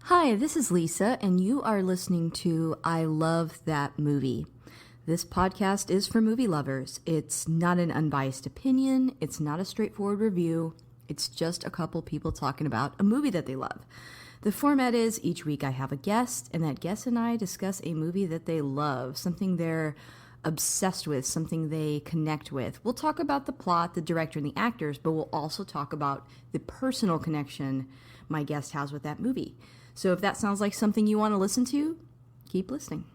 Hi, this is Lisa, and you are listening to I Love That Movie. This podcast is for movie lovers. It's not an unbiased opinion, it's not a straightforward review, it's just a couple people talking about a movie that they love. The format is each week I have a guest, and that guest and I discuss a movie that they love, something they're obsessed with, something they connect with. We'll talk about the plot, the director, and the actors, but we'll also talk about the personal connection my guest has with that movie. So if that sounds like something you want to listen to, keep listening.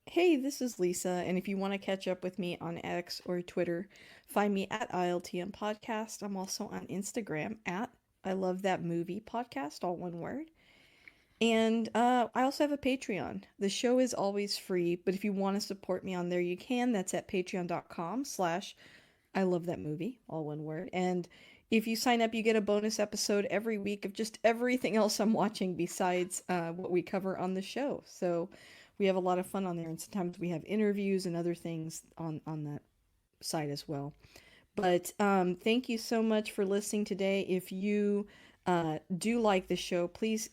Hey, this is Lisa, and if you want to catch up with me on X or Twitter, find me at ILTM Podcast. I'm also on Instagram at I Love That Movie Podcast, all one word. And I also have a Patreon. The show is always free, but if you want to support me on there, you can. That's at patreon.com/I Love That Movie, all one word. And if you sign up, you get a bonus episode every week of just everything else I'm watching besides what we cover on the show. So we have a lot of fun on there, and sometimes we have interviews and other things on that side as well. But thank you so much for listening today. If you do like the show, please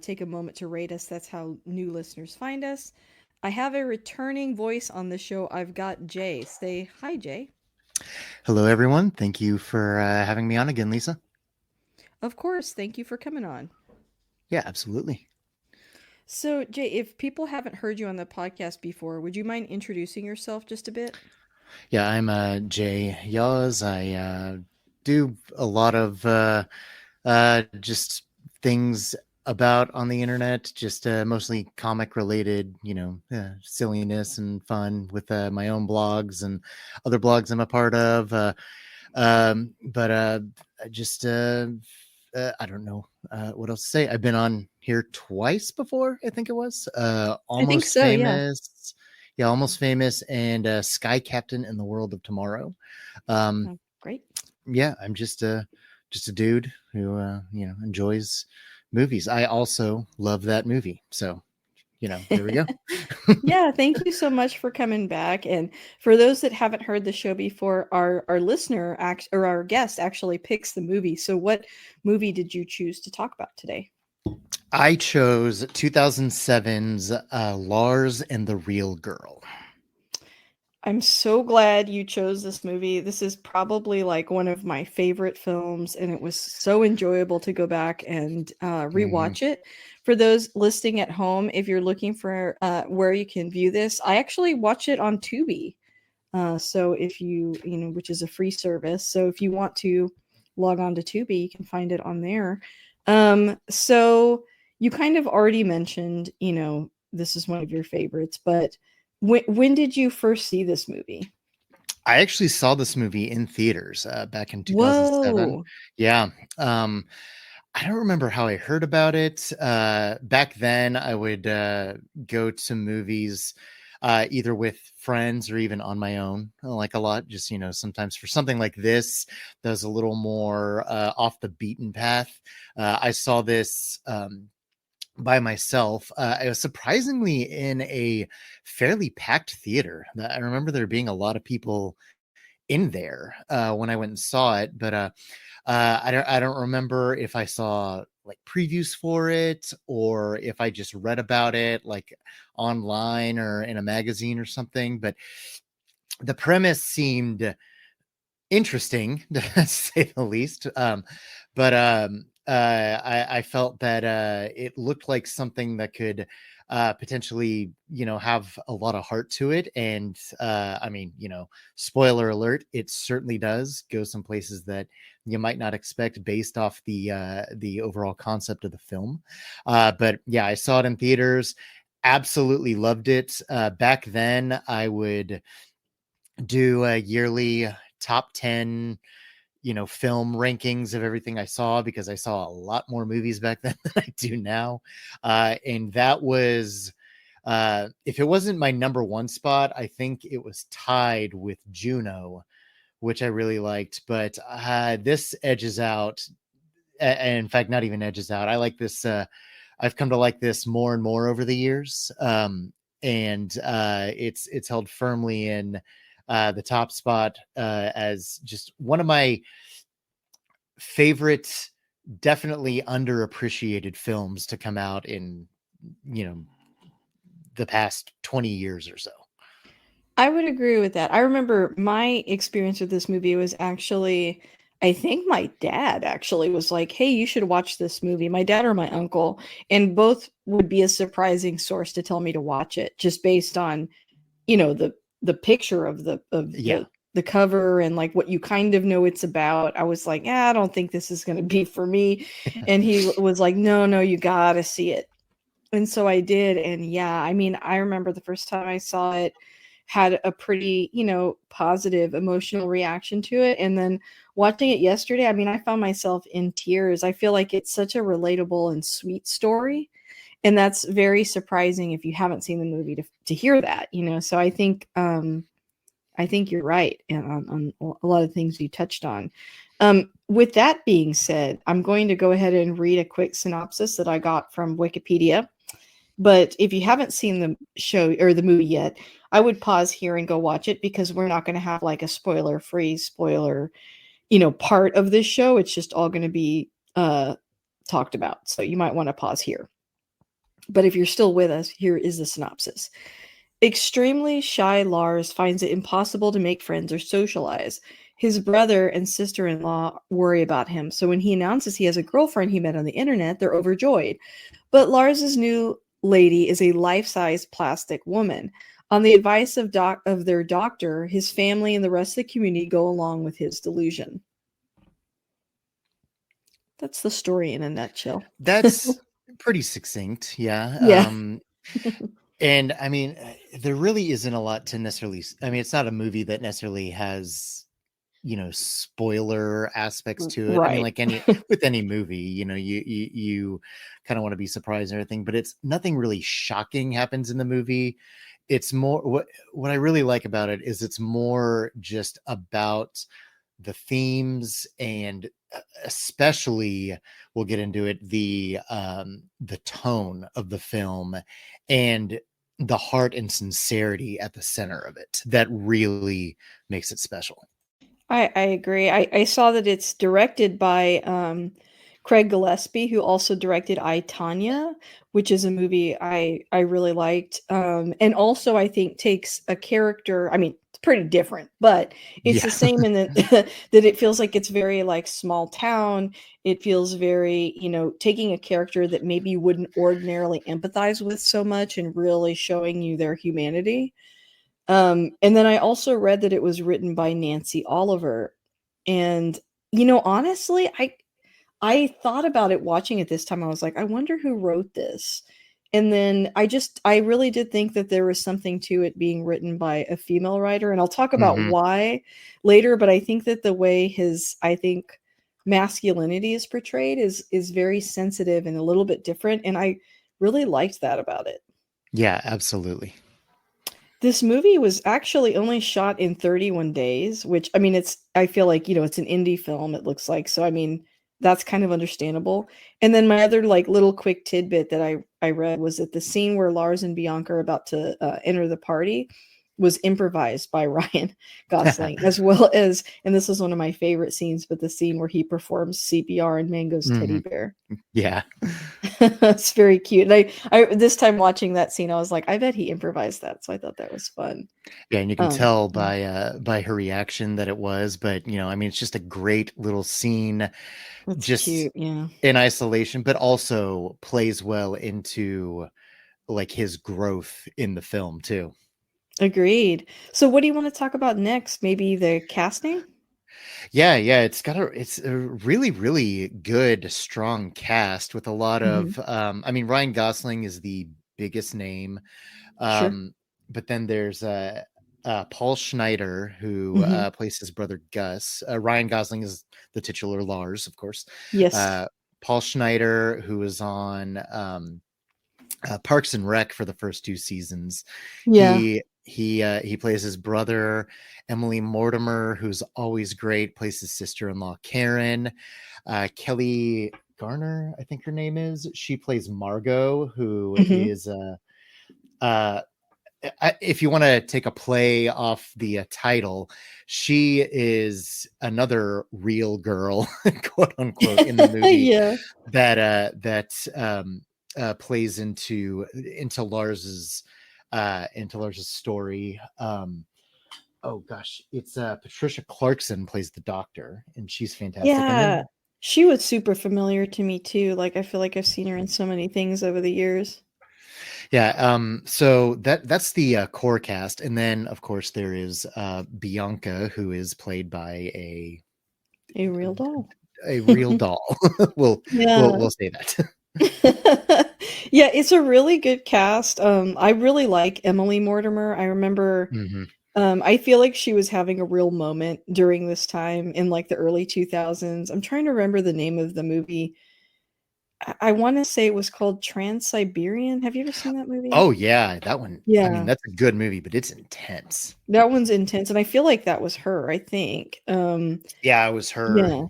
take a moment to rate us. That's how new listeners find us. I have a returning voice on the show. I've got Jay. Say hi, Jay. Hello, everyone. Thank you for having me on again, Lisa. Of course. Thank you for coming on. Yeah, absolutely. So, Jay, if people haven't heard you on the podcast before, would you mind introducing yourself just a bit? Yeah, I'm Jay Yaws. I do a lot of just things about on the internet, just mostly comic related, silliness and fun with my own blogs and other blogs I'm a part of. But just I don't know what else to say. I've been on here twice before. I think it was I think Almost so, yeah. Famous. Yeah, Almost Famous and Sky Captain in the World of Tomorrow. Um, Oh, great. yeah, I'm just a dude who enjoys movies. I also love that movie. So, there we go. Yeah, thank you so much for coming back. And for those that haven't heard the show before, our listener or our guest actually picks the movie. So what movie did you choose to talk about today? I chose 2007's Lars and the Real Girl. I'm so glad you chose this movie. This is probably like one of my favorite films, and it was so enjoyable to go back and Mhm. rewatch it. For those listening at home, if you're looking for where you can view this, I actually watch it on Tubi. So if which is a free service. So if you want to log on to Tubi, you can find it on there. So you kind of already mentioned, this is one of your favorites, but when did you first see this movie? I actually saw this movie in theaters back in 2007. Whoa. Yeah. Um, I don't remember how I heard about it. Back then, I would go to movies either with friends or even on my own, like a lot. Just, sometimes for something like this, that was a little more off the beaten path. I saw this by myself. I was surprisingly in a fairly packed theater. I remember there being a lot of people in there when I went and saw it, but I don't remember if I saw like previews for it or if I just read about it like online or in a magazine or something. But the premise seemed interesting to say the least. But I felt that it looked like something that could potentially, have a lot of heart to it. And I mean, spoiler alert, it certainly does go some places that you might not expect based off the overall concept of the film. But yeah, I saw it in theaters. Absolutely loved it. Back then, I would do a yearly top 10 film rankings of everything I saw because I saw a lot more movies back then than I do now. And that was if it wasn't my number one spot, I think it was tied with Juno which I really liked. But this edges out, and in fact, not even edges out. I like this. I've come to like this more and more over the years, and it's held firmly in the top spot as just one of my favorite, definitely underappreciated films to come out in, you know, the past 20 years or so. I would agree with that. I remember my experience with this movie was actually, I think my dad actually was like, "Hey, you should watch this movie." My dad or my uncle, and both would be a surprising source to tell me to watch it, just based on, the picture of Yeah. the cover and like what you kind of know it's about. I was like, "Yeah, I don't think this is going to be for me." And he was like, "No, no, you got to see it." And so I did, and yeah, I mean, I remember the first time I saw it, had a pretty, positive emotional reaction to it, and then watching it yesterday, I mean, I found myself in tears. I feel like it's such a relatable and sweet story, and that's very surprising if you haven't seen the movie to hear that, So I think you're right on a lot of things you touched on. With that being said, I'm going to go ahead and read a quick synopsis that I got from Wikipedia. But if you haven't seen the show or the movie yet, I would pause here and go watch it because we're not going to have like a spoiler-free spoiler, part of this show. It's just all going to be talked about. So you might want to pause here. But if you're still with us, here is the synopsis. Extremely shy Lars finds it impossible to make friends or socialize. His brother and sister in law worry about him, so when he announces he has a girlfriend he met on the internet, they're overjoyed. But Lars's new lady is a life size plastic woman. On the advice of their doctor, his family and the rest of the community go along with his delusion. That's the story in a nutshell. That's pretty succinct. Yeah. Yeah. And I mean, there really isn't a lot to necessarily, I mean, it's not a movie that necessarily has, spoiler aspects to it. I mean, Right. like with any movie, you kind of want to be surprised and everything, but it's nothing really shocking happens in the movie. It's more what I really like about it is it's more just about the themes, and especially, we'll get into it, the tone of the film and the heart and sincerity at the center of it that really makes it special. I agree. I saw that it's directed by Craig Gillespie, who also directed I, Tanya, which is a movie I really liked. And also I think takes a character, I mean, it's pretty different, but it's the Yeah. same in that that it feels like it's very like small town. It feels very, taking a character that maybe you wouldn't ordinarily empathize with so much and really showing you their humanity. And then I also read that it was written by Nancy Oliver. And, honestly, I thought about it watching it this time. I was like, I wonder who wrote this. And then I really did think that there was something to it being written by a female writer. And I'll talk about Hmm. why later, but I think that the way I think masculinity is portrayed is very sensitive and a little bit different. And I really liked that about it. Yeah, absolutely. This movie was actually only shot in 31 days, which I mean, I feel like, it's an indie film, it looks like. So, I mean, that's kind of understandable. And then my other like little quick tidbit that I read was that the scene where Lars and Bianca are about to enter the party was improvised by Ryan Gosling, as well as, and this is one of my favorite scenes, but the scene where he performs CPR on Mango's teddy Hmm. bear. Yeah. It's very cute. And I this time watching that scene, I was like, I bet he improvised that. So I thought that was fun. Yeah, and you can Um, tell yeah, by her reaction that it was, but I mean, it's just a great little scene it's just cute. Yeah, in isolation, but also plays well into like his growth in the film too. agreed. So, what do you want to talk about next? Maybe the casting? Yeah, it's a really, really good, strong cast with a lot Hmm. of I mean, Ryan Gosling is the biggest name. Sure. But then there's Paul Schneider, who Hmm. plays his brother Gus. Ryan Gosling is the titular Lars, of course. Yes. Uh, Paul Schneider, who was on Parks and Rec for the first two seasons. Yeah. He plays his brother. Emily Mortimer, who's always great, plays his sister-in-law Karen. Kelly Garner, I think her name is. She plays Margot, who Hmm. is uh, if you want to take a play off the title, she is another real girl, quote unquote, in the movie Yeah. that plays into Lars's story. Oh gosh, it's Patricia Clarkson plays the doctor, and she's fantastic. And Yeah. then She was super familiar to me too. Like I feel like I've seen her in so many things over the years. yeah, so that's the core cast, and then of course there is Bianca, who is played by A real doll. a real doll. we'll we'll Yeah. we'll say that. Yeah, it's a really good cast. I really like Emily Mortimer. I remember Hmm. I feel like she was having a real moment during this time in like the early 2000s. I'm trying to remember the name of the movie. I want to say it was called Trans-Siberian. Have you ever seen that movie? Oh yeah, that one. I mean, Yeah. that's a good movie, but it's intense. That one's intense, and I feel like that was her, I think. Yeah, it was her. Yeah.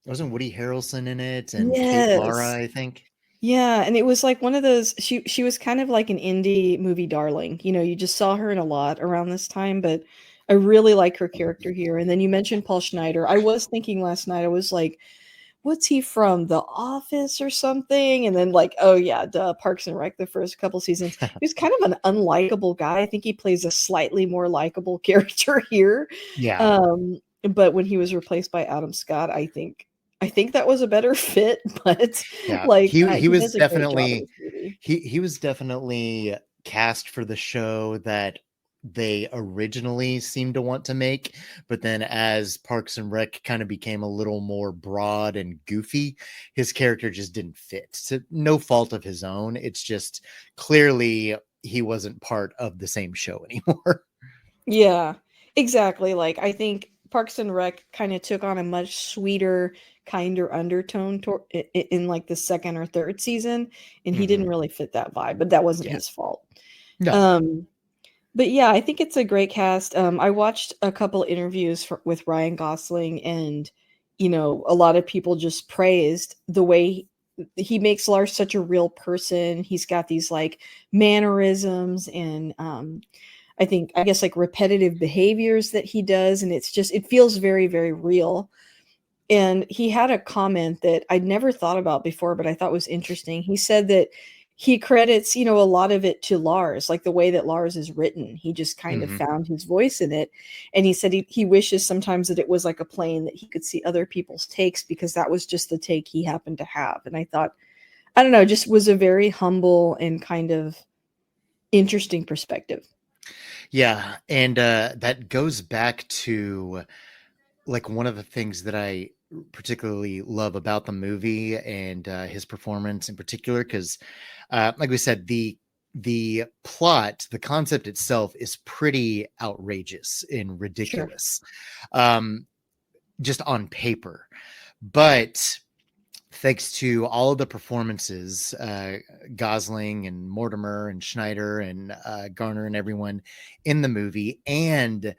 Wasn't Woody Harrelson in it and Kate Mara, Yes. I think? Yeah, and it was like one of those she was kind of like an indie movie darling. You know, you just saw her in a lot around this time, but I really like her character here. And then you mentioned Paul Schneider. I was thinking last night, I was like, what's he from? The Office or something? And then like, oh yeah, duh, Parks and Rec the first couple seasons. He was kind of an unlikable guy. I think he plays a slightly more likable character here. Yeah, But when he was replaced by Adam Scott, I think that was a better fit, but yeah. like He he was does a great job in definitely this movie. he was definitely cast for the show that they originally seemed to want to make, but then as Parks and Rec kind of became a little more broad and goofy, his character just didn't fit. So no fault of his own. It's just clearly he wasn't part of the same show anymore. Yeah, exactly. Like I think Parks and Rec kind of took on a much sweeter, kinder undertone in like the second or third season, and he Hmm. didn't really fit that vibe, but that wasn't Yeah. his fault. No. Um, but yeah, I think it's a great cast. I watched a couple interviews with Ryan Gosling, and a lot of people just praised the way he makes Lars such a real person. He's got these like mannerisms and I guess like repetitive behaviors that he does, and it feels very, very real. And he had a comment that I'd never thought about before, but I thought was interesting. He said that he credits, a lot of it to Lars, like the way that Lars is written. He just kind of Hmm. found his voice in it. And he said he wishes sometimes that it was like a plane that he could see other people's takes because that was just the take he happened to have. And I thought, I don't know, just was a very humble and kind of interesting perspective. Yeah, and that goes back to like one of the things that I particularly love about the movie and his performance in particular, because like we said, the plot, the concept itself is pretty outrageous and Sure. ridiculous, um, just on paper, but thanks to all of the performances, Gosling and Mortimer and Schneider and Garner and everyone in the movie, and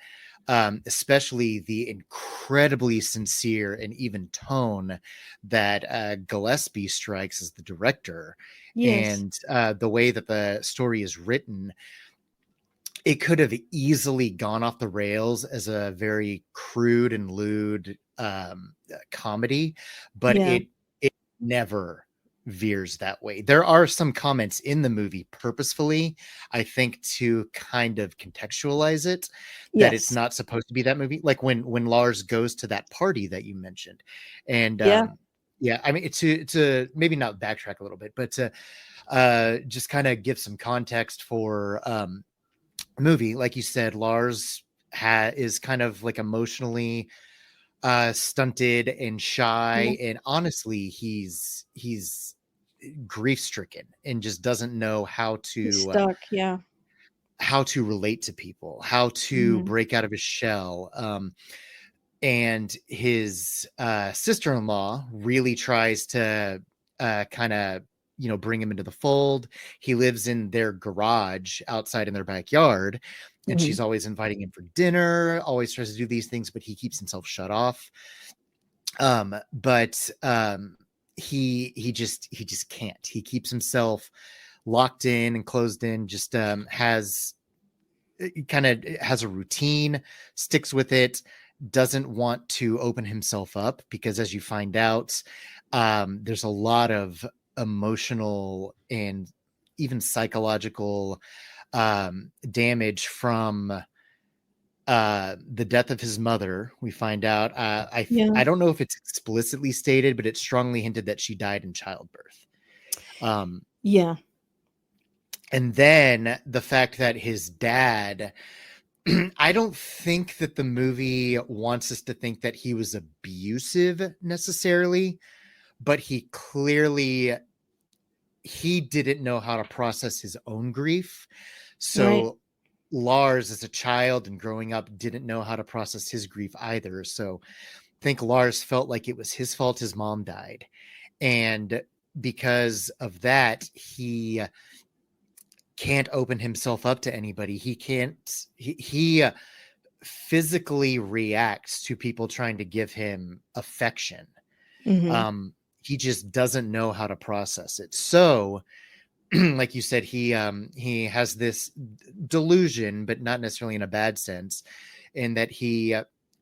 especially the incredibly sincere and even tone that Gillespie strikes as the director, Yes. and the way that the story is written, it could have easily gone off the rails as a very crude and lewd comedy, but Yeah. it never veers that way. There are some comments in the movie purposefully, I think, to kind of contextualize it, that it's Yes. not supposed to be that movie. Like when Lars goes to that party that you mentioned, and Yeah. yeah, I mean to maybe not backtrack a little bit, but to just kind of give some context for movie, like you said, Lars is kind of like emotionally stunted and Yeah. shy, and honestly he's grief stricken and just doesn't know He's stuck. Yeah. how to relate to people, how to Mhm. break out of his shell. And his sister-in-law really tries to kind of bring him into the fold. He lives in their garage outside in their backyard, and Mhm. she's always inviting him for dinner, always tries to do these things, but he keeps himself shut off. But he just can't. He keeps himself locked in and closed in. Just has kind of has a routine, sticks with it, doesn't want to open himself up because, as you find out, there's a lot of emotional and even psychological damage from the death of his mother. We find out. Yeah. I don't know if it's explicitly stated, but it's strongly hinted that she died in childbirth. Um, Yeah. and then the fact that his dad, I don't think that the movie wants us to think that he was abusive necessarily, but he didn't know how to process his own grief. Right. So Lars, as a child and growing up, didn't know how to process his grief either. So I think Lars felt like it was his fault his mom died. And because of that, he can't open himself up to anybody. He can't, he physically reacts to people trying to give him affection. Mhm. Um, he just doesn't know how to process it. So, like you said, he has this delusion, but not necessarily in a bad sense, in that he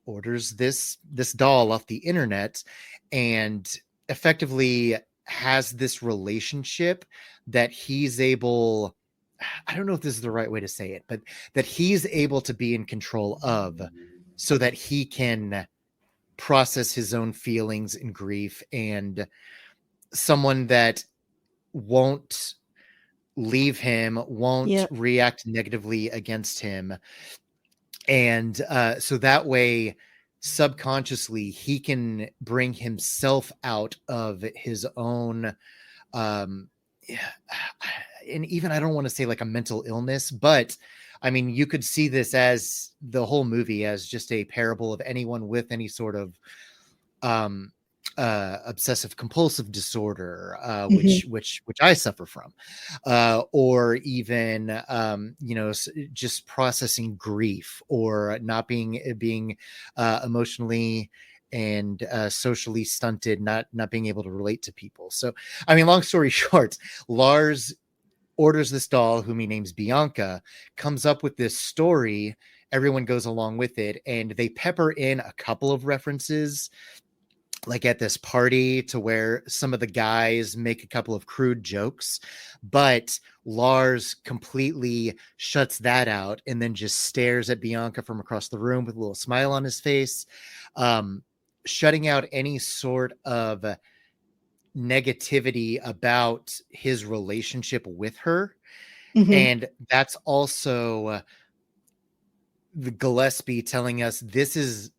orders this doll off the internet and effectively has this relationship that he's able. I don't know if this is the right way to say it, but that he's able to be in control of, so that he can process his own feelings and grief, and someone that won't leave him, won't Yep. react negatively against him. And so that way, subconsciously, he can bring himself out of his own. Um, and even, I don't want to say like a mental illness, but I mean, you could see this as the whole movie as just a parable of anyone with any sort of um, obsessive compulsive disorder, Mhm. which I suffer from, or even just processing grief, or not being emotionally and socially stunted, not being able to relate to people. So, I mean, long story short, Lars orders this doll, whom he names Bianca, comes up with this story. Everyone goes along with it, and they pepper in a couple of references like at this party, to where some of the guys make a couple of crude jokes, but Lars completely shuts that out and then just stares at Bianca from across the room with a little smile on his face, um, shutting out any sort of negativity about his relationship with her. Mhm. And that's also the Gillespie telling us this is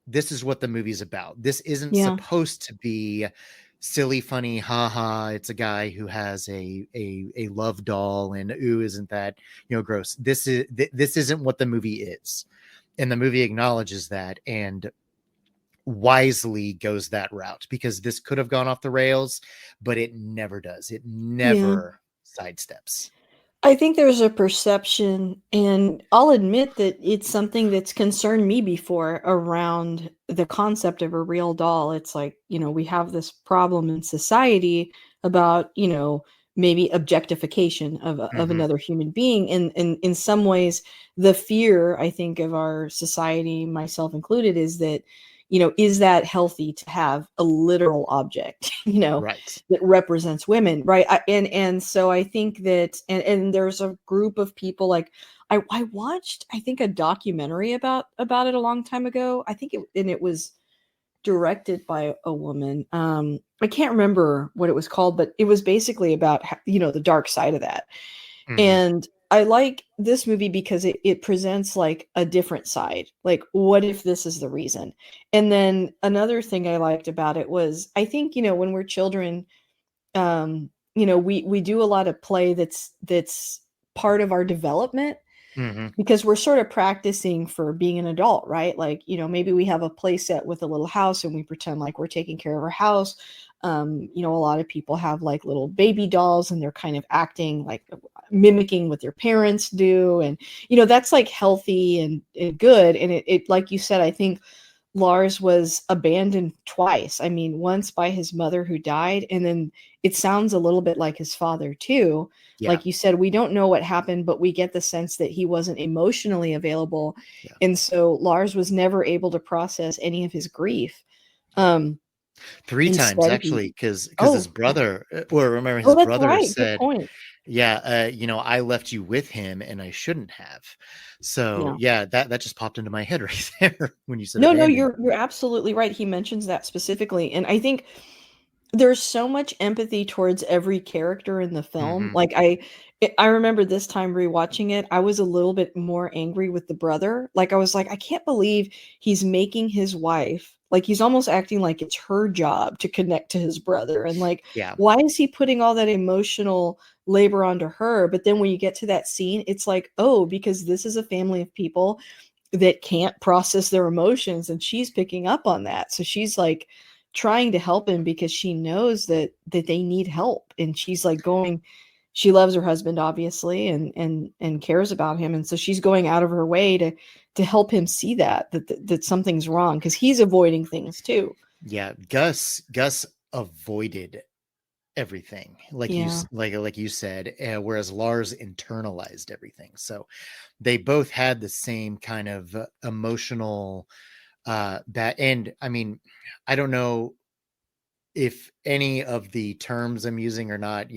what the movie's about. This isn't Yeah. supposed to be silly, funny, haha. It's a guy who has a love doll, and ooh, isn't that gross? This isn't what the movie is, and the movie acknowledges that and wisely goes that route, because this could have gone off the rails, but it never does. It Yeah. never sidesteps. I think there's a perception, and I'll admit that it's something that's concerned me before around the concept of a real doll. It's like, we have this problem in society about, maybe objectification of Mm-hmm. another human being. And in some ways, the fear, I think, of our society, myself included, is that, is that healthy to have a literal object, Right. that represents women, right? And so I think that, and there's a group of people, like, I watched, I think, a documentary about it a long time ago. I think it was directed by a woman. I can't remember what it was called, but it was basically about the dark side of that. Mm-hmm. And I like this movie because it presents like a different side. Like, what if this is the reason? And then another thing I liked about it was, I think, when we're children, we do a lot of play that's part of our development. Hmm. because we're sort of practicing for being an adult, right? Like, you know, maybe we have a play set with a little house and we pretend like we're taking care of our house. You know, a lot of people have like little baby dolls and they're kind of acting like mimicking what their parents do. And, you know, that's like healthy and good. And it, like you said, I think Lars was abandoned twice. I mean, once by his mother who died, and then it sounds a little bit like his father too. Yeah. Like you said, we don't know what happened, but we get the sense that he wasn't emotionally available. Yeah. And so Lars was never able to process any of his grief. Um, Three times instead he actually, because his oh, yeah. brother, or remember Oh, his that's brother right. Good said, point. yeah, I left you with him and I shouldn't have. So Yeah. yeah, that just popped into my head right there when you said No, no, abandoned. you're absolutely right. He mentions that specifically. And I think there's so much empathy towards every character in the film. Hmm. Like I remember this time rewatching it, I was a little bit more angry with the brother. Like I was like, I can't believe he's making his wife, like he's almost acting like it's her job to connect to his brother. And like, Yeah. why is he putting all that emotional labor onto her? But then when you get to that scene, it's like, oh, because this is a family of people that can't process their emotions and she's picking up on that. So she's like trying to help him because she knows that they need help, and she's like going, she loves her husband obviously and cares about him, and so she's going out of her way to help him see that something's wrong because he's avoiding things too. Yeah. Gus avoided everything, like Yeah. like you said, whereas Lars internalized everything. So they both had the same kind of emotional that. And I mean, I don't know if any of the terms I'm using are not,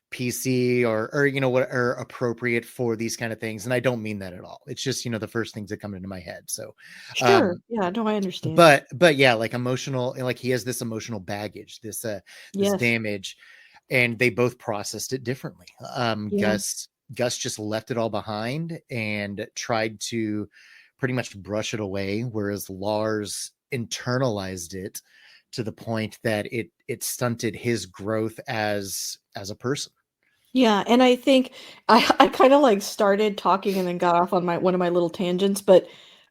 PC or what are appropriate for these kind of things. And I don't mean that at all. It's just, the first things that come into my head. So Sure. um Yeah, no, I understand. but yeah, like emotional, like he has this emotional baggage, this Yes. damage, and they both processed it differently. Yeah. Gus just left it all behind and tried to pretty much brush it away, whereas Lars internalized it to the point that it stunted his growth as a person. Yeah, and I think I kind of like started talking and then got off on my one of my little tangents, but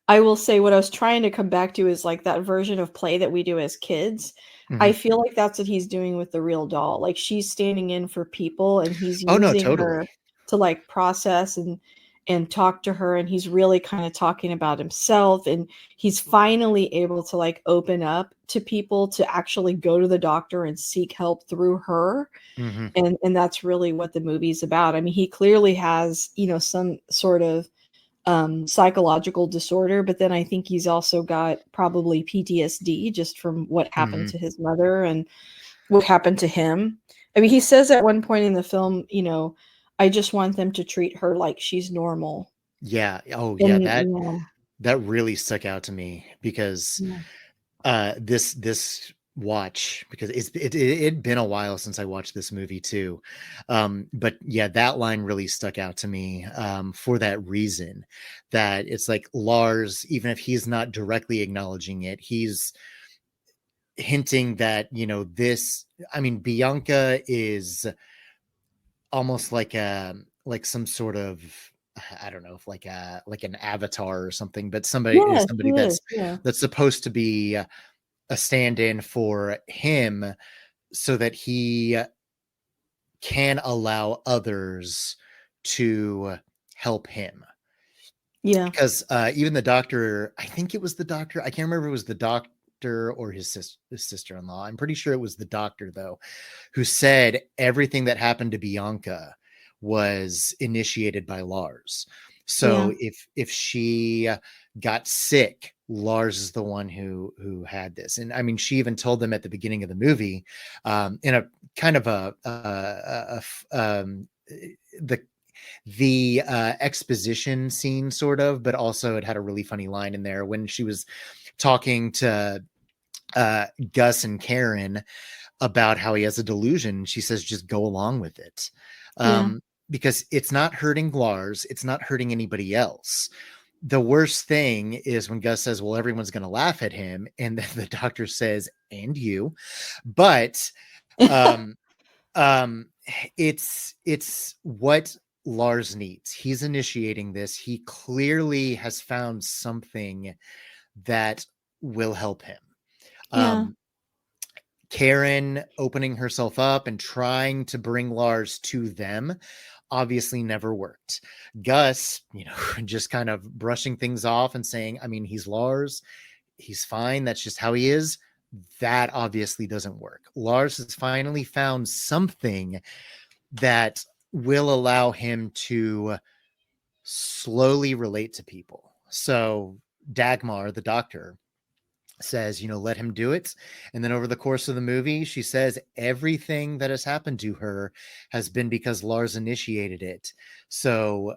I will say what I was trying to come back to is like that version of play that we do as kids. I Mhm. feel like that's what he's doing with the real doll. Like she's standing in for people and he's Oh no, using totally. her to like process and talk to her, and he's really kind of talking about himself, and he's finally able to like open up to people to actually go to the doctor and seek help through her, Hmm. and that's really what the movie's about. I mean, he clearly has, you know, some sort of psychological disorder, but then I think he's also got probably PTSD just from what happened Hmm. to his mother and what happened to him. I mean, he says at one point in the film, you know, I just want them to treat her like she's normal. Yeah. Oh yeah, And that really stuck out to me because yeah, this watch, because it'd been a while since I watched this movie too. But yeah, that line really stuck out to me, for that reason, that it's like Lars, even if he's not directly acknowledging it, he's hinting that, this, I mean, Bianca is almost like some sort of, I don't know, if like an avatar or something, but yeah, she somebody is. Yeah, that's supposed to be a stand-in for him so that he can allow others to help him. yeah, Because even the doctor, I think it was the doctor, I can't remember if it was the doctor or his sister-in-law. I'm pretty sure it was the doctor though, who said everything that happened to Bianca was initiated by Lars. yeah, So if she got sick, Lars is the one who had this. And I mean, she even told them at the beginning of the movie, in a kind of the exposition scene sort of, but also it had a really funny line in there when she was talking to Gus and Karen about how he has a delusion. She says, just go along with it. yeah. Because it's not hurting Lars, it's not hurting anybody else. The worst thing is when Gus says, well, everyone's going to laugh at him. And then the doctor says, and you. But um, um, it's what Lars needs. He's initiating this. He clearly has found something that will help him. Yeah. Karen opening herself up and trying to bring Lars to them obviously never worked. Gus, just kind of brushing things off and saying, I mean, he's Lars, he's fine, that's just how he is. That obviously doesn't work. Lars has finally found something that will allow him to slowly relate to people. So Dagmar, the doctor, says, let him do it. And then over the course of the movie, she says everything that has happened to her has been because Lars initiated it. So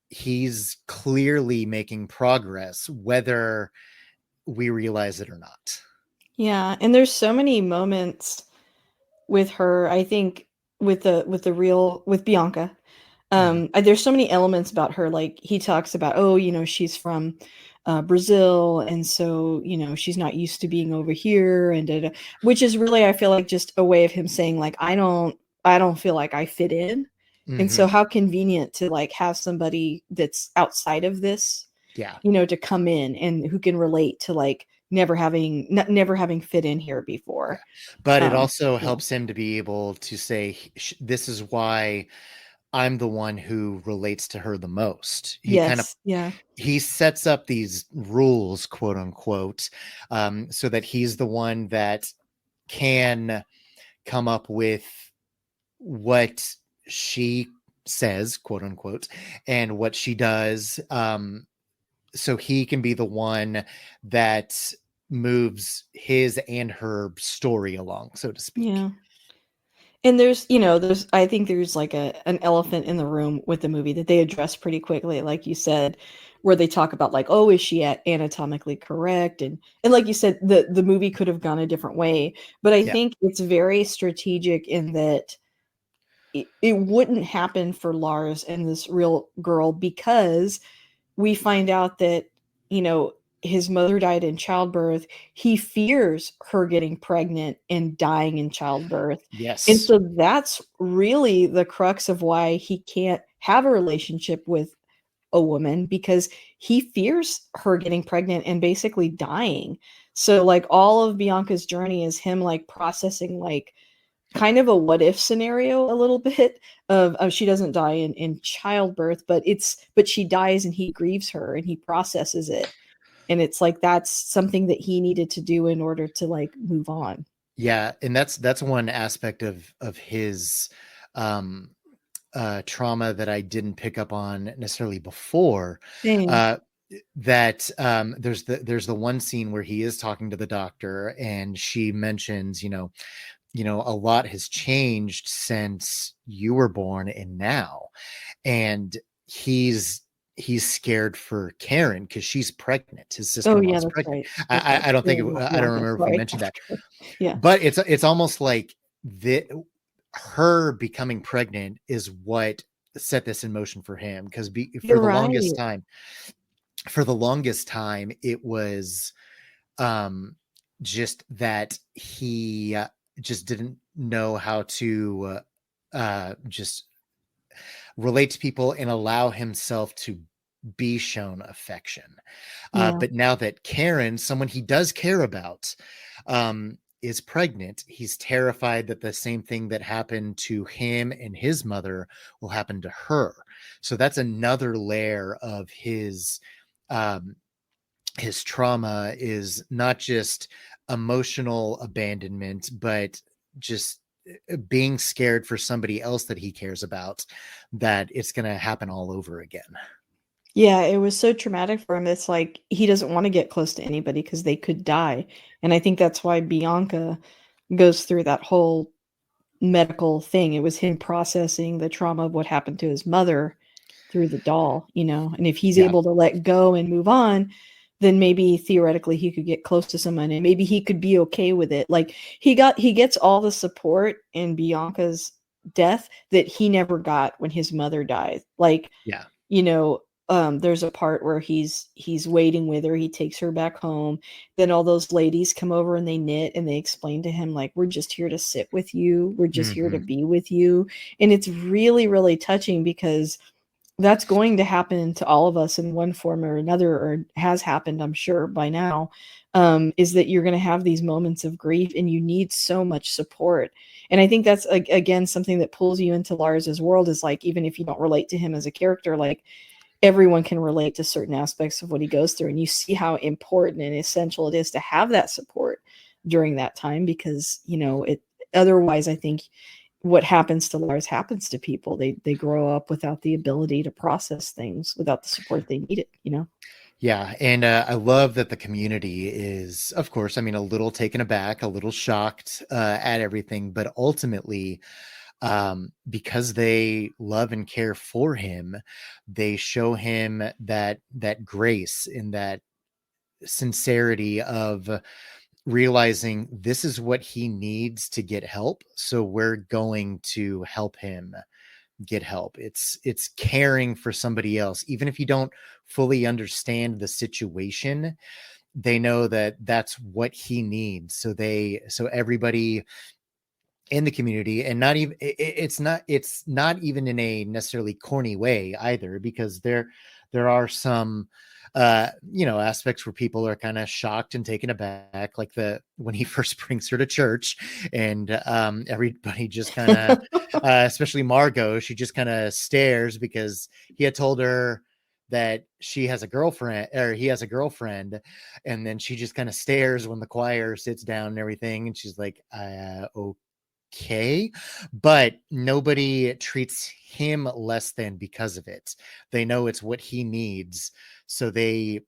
he's clearly making progress, whether we realize it or not. Yeah, and there's so many moments with her, I think with Bianca. Mm-hmm. There's so many elements about her. Like he talks about, oh, she's from Brazil, and so she's not used to being over here, and da, da, which is really, I feel like, just a way of him saying like, I don't feel like I fit in, and Mm-hmm. so how convenient to like have somebody that's outside of this, Yeah. to come in and who can relate to like never having fit in here Yeah. before. But it also Yeah. helps him to be able to say, this is why I'm the one who relates to her the most. Yes. Yeah. He sets up these rules, quote unquote, so that he's the one that can come up with what she says, quote unquote, and what she does. So he can be the one that moves his and her story along, so to speak. Yeah. And there's I think there's like an elephant in the room with the movie that they address pretty quickly, like you said, where they talk about like, oh, is she anatomically correct? And like you said, the movie could have gone a different way, but I Yeah. think it's very strategic in that it wouldn't happen for Lars and this real girl because we find out that you know his mother died in childbirth. He fears her getting pregnant and dying in childbirth, and Yes. so that's really the crux of why he can't have a relationship with a woman, because he fears her getting pregnant and basically dying. So like all of Bianca's journey is him like processing like kind of a what if scenario a little bit of she doesn't die in childbirth, but she dies and he grieves her and he processes it, and it's like that's something that he needed to do in order to like move on. Yeah, and that's one aspect of his um trauma that I didn't pick up on necessarily before. Same. Uh that there's the one scene where he is talking to the doctor and she mentions, a lot has changed since you were born and now. And he's he's scared for Karen because she's pregnant. His Oh sister-in-law yeah, is that's pregnant. right. That's I, right. I I don't think Yeah, not I don't Bianca, remember if we sorry. mentioned that, Yeah. but it's almost like the her becoming pregnant is what set this in motion for him, because You're right. for the longest time it was um just that he just didn't know how to just relate to people and allow himself to be shown affection. Yeah. But now that Karen, someone he does care about, is pregnant, he's terrified that the same thing that happened to him and his mother will happen to her. So that's another layer of um, his trauma, is not just emotional abandonment, but just being scared for somebody else that he cares about, that it's going to happen all over again. Yeah, it was so traumatic for him. It's like he doesn't want to get close to anybody because they could die. And I think that's why Bianca goes through that whole medical thing. It was him processing the trauma of what happened to his mother through the doll. And if he's Yeah. able to let go and move on, then maybe theoretically he could get close to someone and maybe he could be okay with it. Like he gets all the support in Bianca's death that he never got when his mother died. Like, Yeah. you know, there's a part where he's waiting with her, he takes her back home, then all those ladies come over and they knit and they explain to him like, we're just here to sit with you, we're just here to Hmm. be with you. And it's really, really touching, because that's going to happen to all of us in one form or another, or has happened, I'm sure, by now. Is that you're going to have these moments of grief and you need so much support. And I think that's, again, something that pulls you into Lars's world, is like, even if you don't relate to him as a character, like, everyone can relate to certain aspects of what he goes through. And you see how important and essential it is to have that support during that time, because, it, otherwise, I think what happens to Lars happens to people. They grow up without the ability to process things, without the support they needed. Yeah, and I love that the community is, of course, I mean, a little taken aback, a little shocked at everything, but ultimately, because they love and care for him, they show him that grace and that sincerity of realizing this is what he needs to get help, so we're going to help him get help. It's caring for somebody else, even if you don't fully understand the situation. They know that that's what he needs, so everybody in the community, and not even it's not even in a necessarily corny way either, because there are some aspects where people are kind of shocked and taken aback, like the when he first brings her to church, and everybody just kind of especially Margot, she just kind of stares because he had told her that she has a girlfriend, or he has a girlfriend, and then she just kind of stares when the choir sits down and everything, and she's like, okay, but nobody treats him less than because of it. They know it's what he needs, so they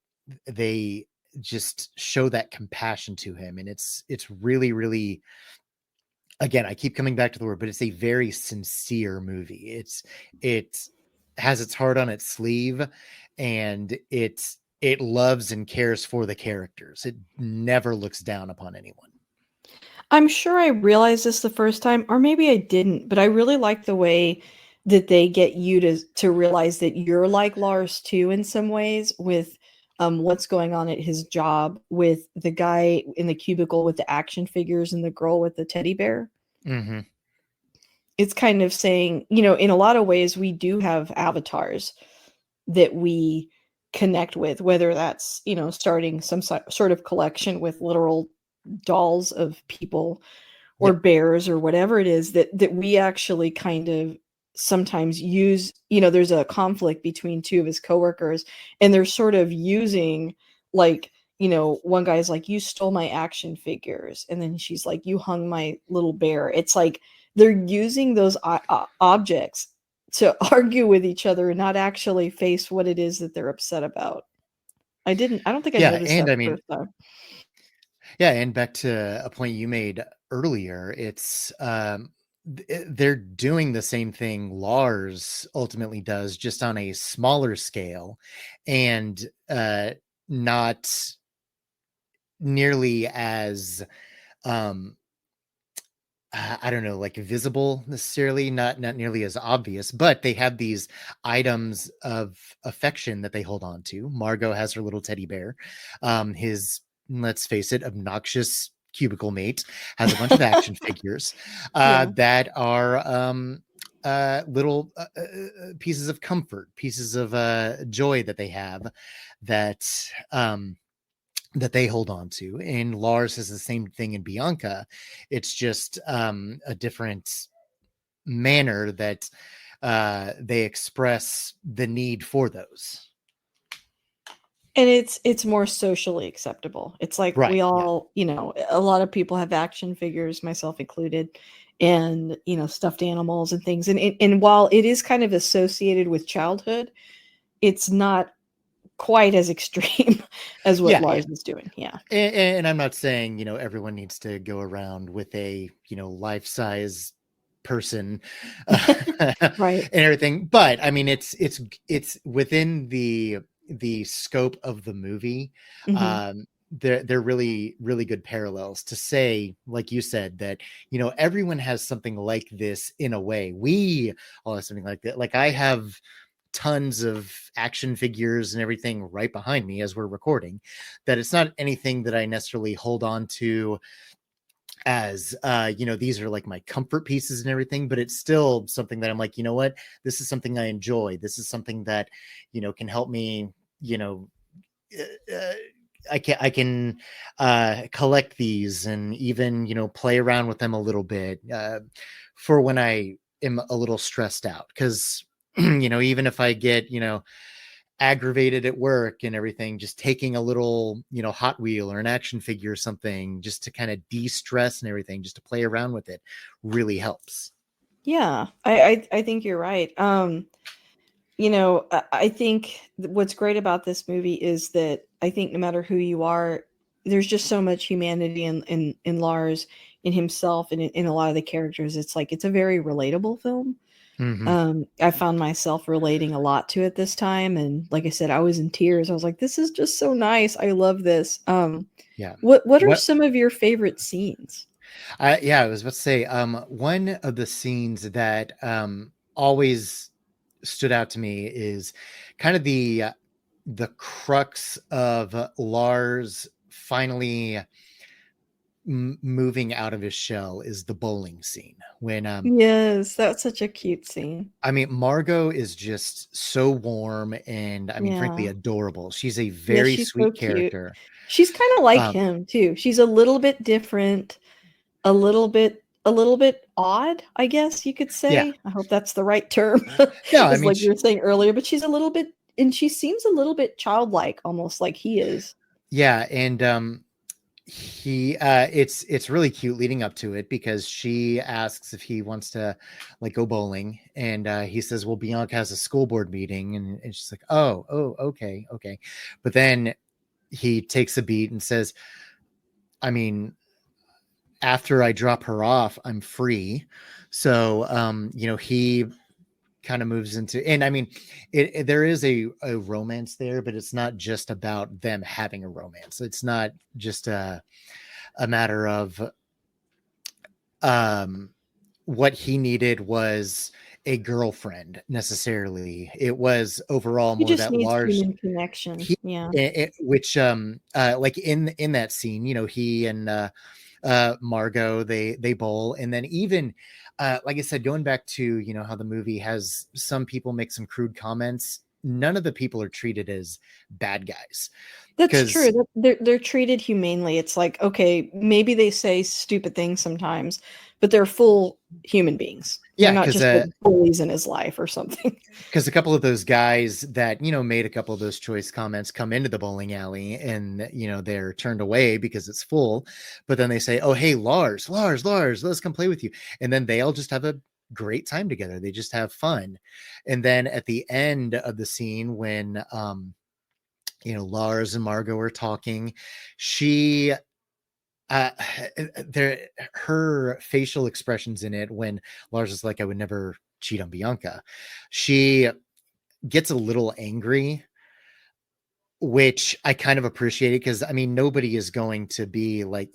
just show that compassion to him, and it's really, really, again, I keep coming back to the word, but it's a very sincere movie. It has its heart on its sleeve, and it loves and cares for the characters. It never looks down upon anyone. I'm sure I realized this the first time, or maybe I didn't, but I really like the way that they get you to realize that you're like Lars too, in some ways, with what's going on at his job, with the guy in the cubicle with the action figures and the girl with the teddy bear. Hmm. It's kind of saying, in a lot of ways, we do have avatars that we connect with, whether that's, starting some sort of collection with literal dolls of people or Yep. bears or whatever it is, that we actually kind of sometimes use. There's a conflict between two of his coworkers, and they're sort of using, like, one guy's like, you stole my action figures, and then she's like, you hung my little bear. It's like they're using those objects to argue with each other and not actually face what it is that they're upset about. I don't think I Yeah, noticed and that I the mean, first time. yeah, and back to a point you made earlier, it's they're doing the same thing Lars ultimately does, just on a smaller scale, and not nearly as um I don't know, like visible necessarily, not nearly as obvious, but they have these items of affection that they hold on to. Margot has her little teddy bear. His, let's face it, obnoxious cubicle mate has a bunch of action figures Yeah. that are little pieces of comfort, pieces of joy that they have, that that they hold on to. And Lars is the same thing in Bianca. It's just a different manner that they express the need for those. And it's more socially acceptable. It's like we Right. Yeah. all, a lot of people have action figures, myself included, and, stuffed animals and things. And while it is kind of associated with childhood, it's not quite as extreme as what Yeah. Yeah. Lars is doing. Yeah. And I'm not saying, everyone needs to go around with a, life size person and Right. everything, but I mean, it's within the scope of the movie. Mhm. um they're really, really good parallels to say, like you said, that everyone has something like this in a way. We all have something like that. Like I have tons of action figures and everything right behind me as we're recording, that it's not anything that I necessarily hold on to as these are like my comfort pieces and everything, but it's still something that I'm like, you know what, this is something I enjoy, this is something that can help me, you know uh, I can collect these and even play around with them a little bit for when I am a little stressed out, because even if I get aggravated at work and everything, just taking a little Hot Wheel or an action figure or something just to kind of de-stress and everything, just to play around with it, really helps. Yeah, I think you're right. I think what's great about this movie is that I think no matter who you are, there's just so much humanity in Lars, in himself, and in a lot of the characters. It's like it's a very relatable film. Mm-hmm. I found myself relating a lot to it this time, and like I said, I was in tears. I was like, "This is just so nice. I love this." Yeah. What are What some of your favorite scenes? I was about to say, one of the scenes that always stood out to me is kind of the crux of Lars finally moving out of his shell, is the bowling scene when Yes, that's such a cute scene. I mean, Margot is just so warm and, I mean, frankly, Yeah. adorable. She's a Yeah, very she's so sweet cute. character. She's kinda like Um, him too. She's a little bit different, a little bit odd, I guess you could yeah, say. I hope that's the right term, no, I as mean, like you were saying earlier, but she's a little bit, and she seems a little bit childlike, almost like he is. yeah, and he it's really cute leading up to it, because she asks if he wants to like go bowling, and he says, well, Bianca has a school board meeting, and she's like, oh, okay, but then he takes a beat and says, I mean, after I drop her off, I'm free. So he kind of moves into, and I mean, there is a romance there, but it's not just about them having a romance. It's not just a matter of um what he needed was a girlfriend necessarily. It was overall He more just that needs Lars, human connection. he Yeah. which like in that scene, he and Margot, they bowl, and then even like I said, going back to how the movie has some people make some crude comments, none of the people are treated as bad guys, That's true. because They're treated humanely. It's like, okay, maybe they say stupid things sometimes, but they're full human beings. They're yeah, not just like bullies in his life or something. because a couple of those guys that made a couple of those choice comments come into the bowling alley, and they're turned away because it's full, but then they say, oh, hey, Lars, let's come play with you, and then they all just have a great time together, they just have fun. And then at the end of the scene, when Lars and Margot are talking, she uh there her facial expressions in it, when Lars is like, I would never cheat on Bianca, she gets a little angry, which I kind of appreciated, because I mean, nobody is going to be like,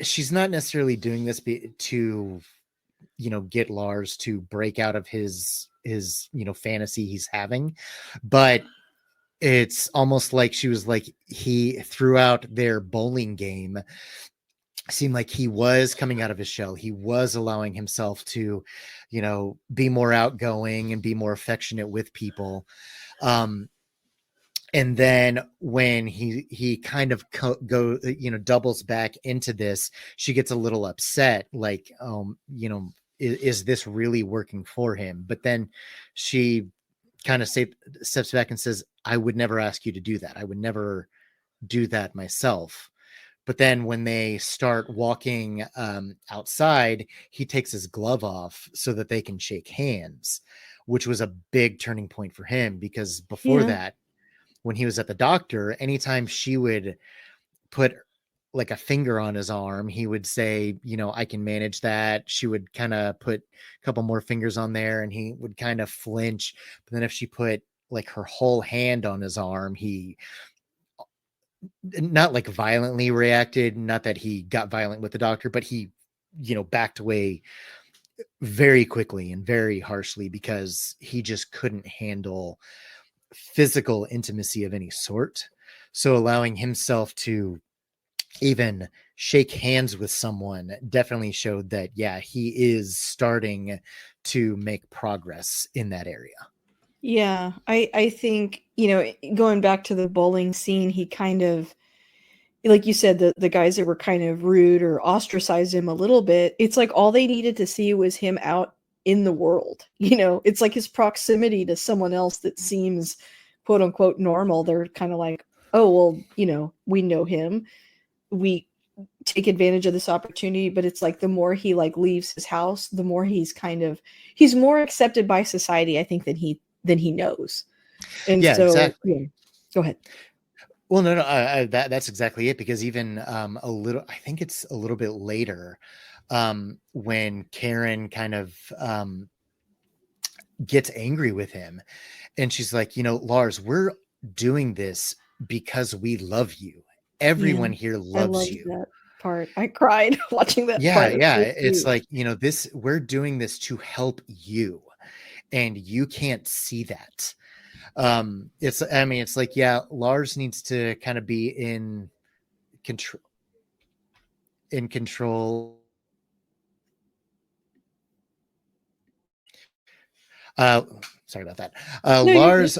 she's not necessarily doing this to get Lars to break out of his fantasy he's having, but it's almost like she was like, he throughout their bowling game seemed like he was coming out of his shell, he was allowing himself to be more outgoing and be more affectionate with people. um and then when he kind of go doubles back into this, she gets a little upset, like, is this really working for him? But then she kind of steps back and says, I would never ask you to do that, I would never do that myself. But then when they start walking outside, he takes his glove off so that they can shake hands, which was a big turning point for him, because before Yeah. that, when he was at the doctor, anytime she would put like a finger on his arm, he would say, I can manage that. She would kind of put a couple more fingers on there and he would kind of flinch. But then if she put like her whole hand on his arm, he not like violently reacted, not that he got violent with the doctor, but he, backed away very quickly and very harshly because he just couldn't handle physical intimacy of any sort. So allowing himself to even shake hands with someone definitely showed that, yeah, he is starting to make progress in that area. Yeah, I think, going back to the bowling scene, he kind of, like you said, the guys that were kind of rude or ostracized him a little bit, it's like all they needed to see was him out in the world. It's like his proximity to someone else that seems quote unquote normal. They're kind of like, oh, well, we know him. We take advantage of this opportunity, but it's like the more he like leaves his house, the more he's more accepted by society, I think, than he knows. And Yeah, so, exactly. yeah, go ahead. Well, no, no, that's exactly it. Because even a little, I think it's a little bit later, when Karen kind of gets angry with him, and she's like, Lars, we're doing this because we love you. Yeah, Everyone here I loves loved you. that part. I cried watching that Yeah, part. It's yeah. so It's sweet. like, this, we're doing this to help you, and you can't see that. It's like, yeah, Lars needs to kind of be control control. Sorry about that. No, you're good. Lars,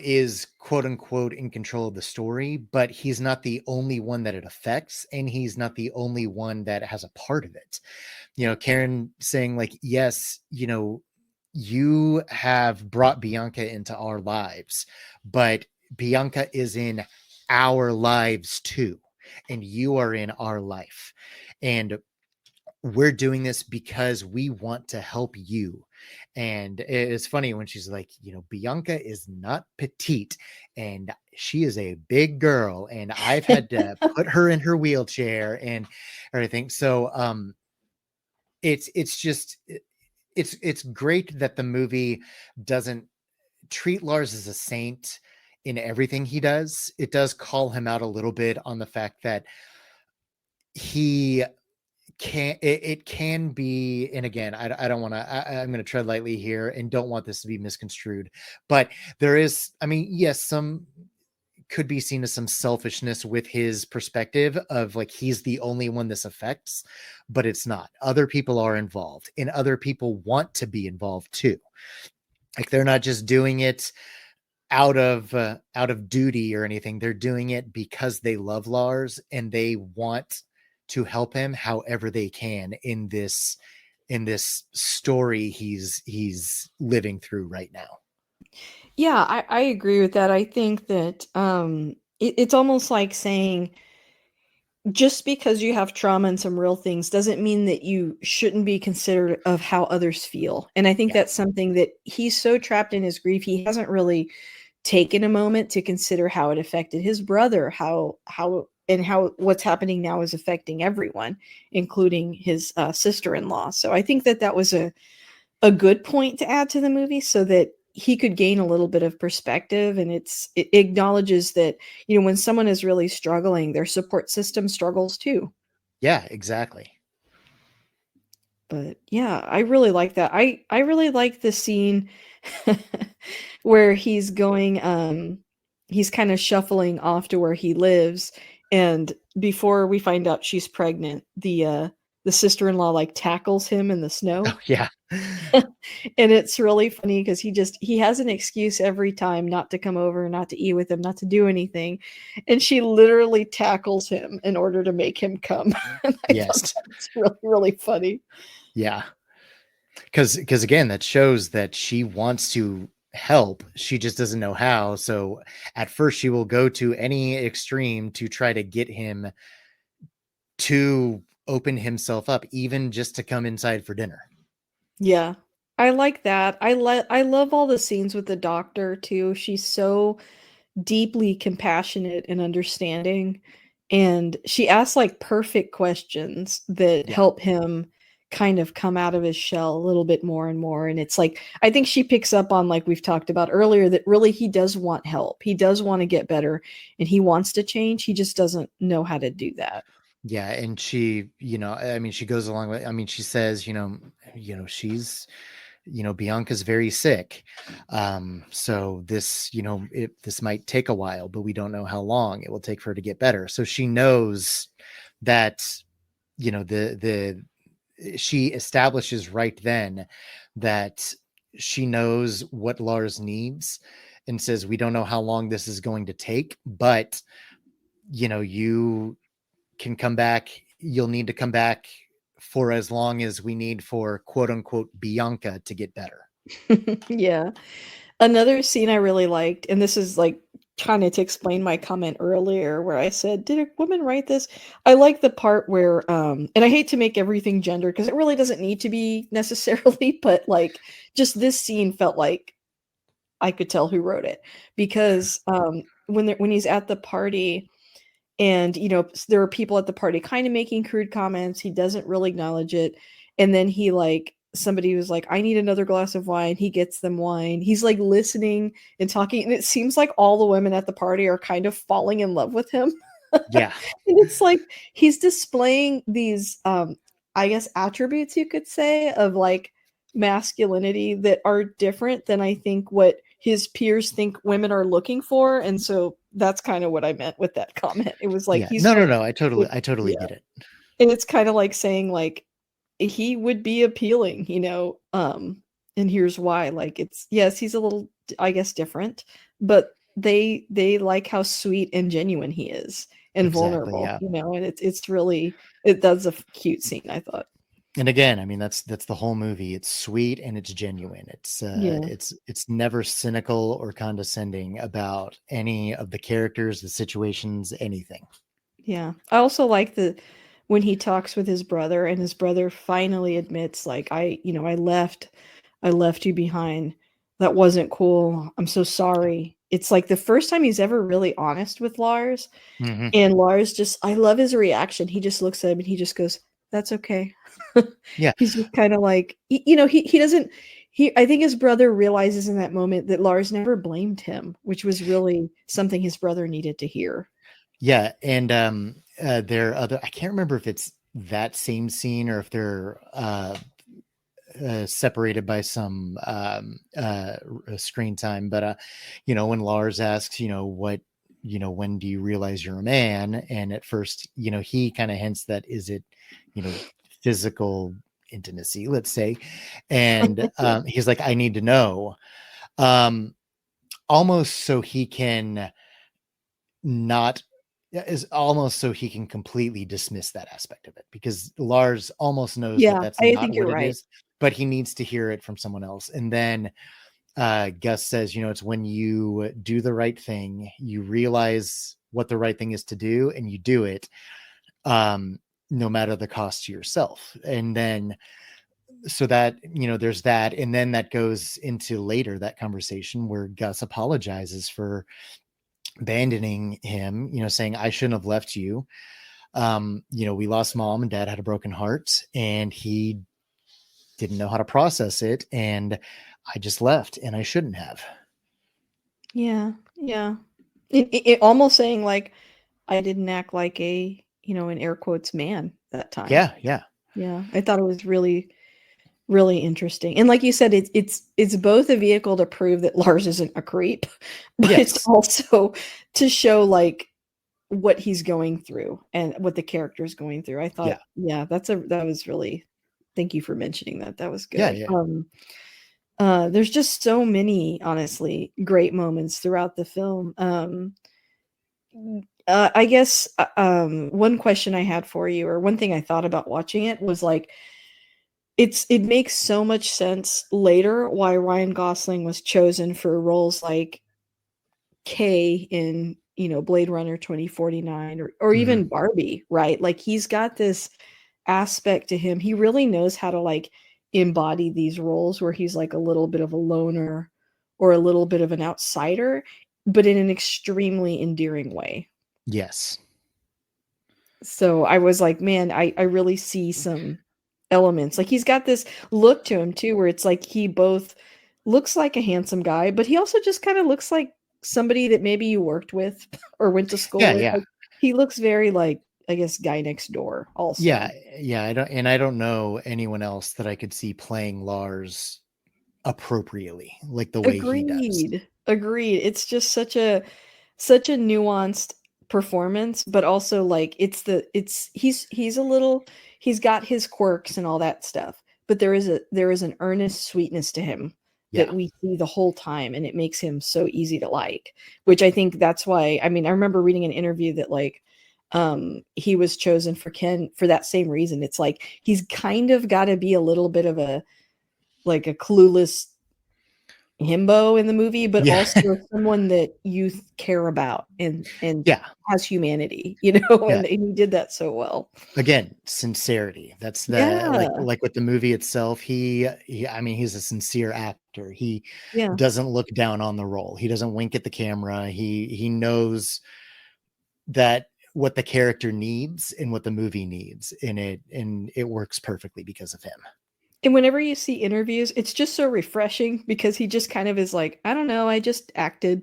is quote unquote in control of the story, but he's not the only one that it affects, and he's not the only one that has a part of it. Karen saying, like, yes, you have brought Bianca into our lives, but Bianca is in our lives too, and you are in our life. And we're doing this because we want to help you. And it's funny when she's like, Bianca is not petite, and she is a big girl, and I've had to put her in her wheelchair and everything. So it's just it's great that the movie doesn't treat Lars as a saint in everything he does. It does call him out a little bit on the fact that he it can be, and again, I don't want to, I'm going to tread lightly here and don't want this to be misconstrued, but there is, I mean, yes, some could be seen as some selfishness with his perspective of like he's the only one this affects, but it's not. Other people are involved, and other people want to be involved too. Like, they're not just doing it out of duty or anything. They're doing it because they love Lars, and they want to help him however they can in this story he's living through right now. Yeah, I agree with that. I think that it's almost like saying, just because you have trauma and some real things doesn't mean that you shouldn't be considerate of how others feel. And I think Yeah. that's something that he's so trapped in his grief, he hasn't really taken a moment to consider how it affected his brother, how what's happening now is affecting everyone, including his sister-in-law. So I think that was a good point to add to the movie so that he could gain a little bit of perspective. And it acknowledges that, when someone is really struggling, their support system struggles too. Yeah, exactly. But yeah, I really like that. I really like the scene where he's kind of shuffling off to where he lives, and before we find out she's pregnant, the sister-in-law like tackles him in the Oh, snow. yeah. And it's really funny because he has an excuse every time not to come over, not to eat with him, not to do anything, and she literally tackles him in order to make him come. And I thought Yes. that was really, really funny. Yeah. Because again, that shows that she wants to help, she just doesn't know how. So at first she will go to any extreme to try to get him to open himself up, even just to come inside for dinner. Yeah. I like that. I love all the scenes with the doctor too. She's so deeply compassionate and understanding, and she asks like perfect questions that Yeah. help him kind of come out of his shell a little bit more and more. And it's like, I think she picks up on, like we've talked about earlier, that really he does want help. He does want to get better, and he wants to change. He just doesn't know how to do that. Yeah, and she, I mean, she goes along with, I mean, she says, she's, Bianca's very sick. So this, this might take a while, but we don't know how long it will take for her to get better. So she knows that, she establishes right then that she knows what Lars needs and says, we don't know how long this is going to take, but, you can come back. You'll need to come back for as long as we need for quote unquote Bianca to get better. Yeah. Another scene I really liked, and this is like kind of to explain my comment earlier where I said, "Did a woman write this?" I like the part where and I hate to make everything gender because it really doesn't need to be necessarily, but like just this scene felt like I could tell who wrote it because when he's at the party and there are people at the party kind of making crude comments, he doesn't really acknowledge it, and then he like somebody was like, I need another glass of wine, he gets them wine, he's like listening and talking, and it seems like all the women at the party are kind of falling in love with him. Yeah. And it's like he's displaying these I guess attributes you could say of like masculinity that are different than I think what his peers think women are looking for. And so that's kind of what I meant with that comment. It was like Yeah. he's No, no, like no. I totally yeah. get it. And it's kind of like saying like he would be appealing, and here's why. Like it's yes, he's a little I guess different, but they like how sweet and genuine he is and Exactly. vulnerable, Yeah. and it's really it does a cute scene, I thought. And again, I mean, that's the whole movie. It's sweet and it's genuine. Yeah. It's never cynical or condescending about any of the characters, the situations, anything. Yeah. I also like the when he talks with his brother and his brother finally admits like I left you behind. That wasn't cool. I'm so sorry. It's like the first time he's ever really honest with Lars, Hmm. and Lars just I love his reaction. He just looks at him and he just goes, "That's okay." Yeah. He's just kind of like he doesn't he I think his brother realizes in that moment that Lars never blamed him, which was really something his brother needed to hear. Yeah. And there are other, I can't remember if it's that same scene or if they're separated by some screen time. But when Lars asks, what, when do you realize you're a man? And at first, he kind of hints that is it, you know, physical intimacy, let's say, and Yeah. he's like, I need to know, um, almost so he can not is almost so he can completely dismiss that aspect of it because Lars almost knows that Yeah, that's I not think you're what it right. is, but he needs to hear it from someone else. And then Gus says, it's when you do the right thing, you realize what the right thing is to do, and you do it, um, no matter the cost to yourself. And then so that there's that, and then that goes into later that conversation where Gus apologizes for abandoning him, saying, I shouldn't have left you. We lost mom and dad had a broken heart and he didn't know how to process it. And I just left and I shouldn't have. Yeah, yeah. It almost saying like I didn't act like a, in air quotes man that time. Yeah. Yeah. Yeah, I thought it was really really interesting. And like you said, it's both a vehicle to prove that Lars isn't a creep, but it's Yes. also to show like what he's going through and what the character is going through. I thought, Yeah. yeah, that was really thank you for mentioning that. That was Yeah. good. Yeah. There's just so many, honestly, great moments throughout the film. I guess one question I had for you, or one thing I thought about watching it, was like it makes so much sense later why Ryan Gosling was chosen for roles like K in, Blade Runner 2049, or Hmm. even Barbie, right? Like he's got this aspect to him. He really knows how to like embody these roles where he's like a little bit of a loner or a little bit of an outsider, but in an extremely endearing way. Yes. So I was like, man, I really see some elements. Like he's got this look to him too, where it's like he both looks like a handsome guy, but he also just kind of looks like somebody that maybe you worked with or went to school Yeah. with. Yeah. Like he looks very like I guess, guy next door Yeah, also. yeah. I don't know anyone else that I could see playing Lars appropriately, like the way he does. Agreed. Agreed. It's just such a nuanced performance, but also like it's he's a little he's got his quirks and all that stuff, but there is an earnest sweetness to him Yeah, that we see the whole time, and it makes him so easy to like, which I think that's why, I mean, I remember reading an interview that like he was chosen for Ken for that same reason. It's like he's kind of got to be a little bit of a like a clueless himbo in the movie, but yeah, also someone that you care about and yeah, has humanity, you know, yeah. and he did that so well. Again, sincerity. That's the Yeah, like with the movie itself. He I mean, he's a sincere actor. He yeah. doesn't look down on the role. He doesn't wink at the camera. He knows that what the character needs and what the movie needs in it, and it works perfectly because of him. And whenever you see interviews, it's just so refreshing because he just kind of is like, I don't know, I just acted.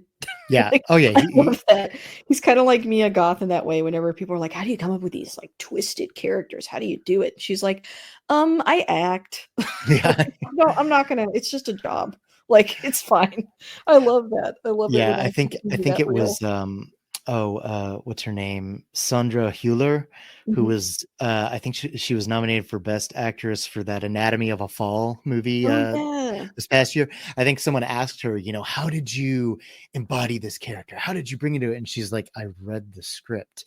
Yeah. Like, Oh yeah. I love that. He's kind of like Mia Goth in that way. Whenever people are like, "How do you come up with these like twisted characters? How do you do it?" She's like, I act. Like, Yeah. no, I'm not gonna. It's just a job. Like, it's fine. I love that. I love it Yeah, when I actors think can I be think that it real. was what's her name? Sandra Hüller, who Mhm. was I think she was nominated for Best Actress for that Anatomy of a Fall movie Oh yeah. this past year. I think someone asked her, how did you embody this character? How did you bring it to it? And she's like, I read the script.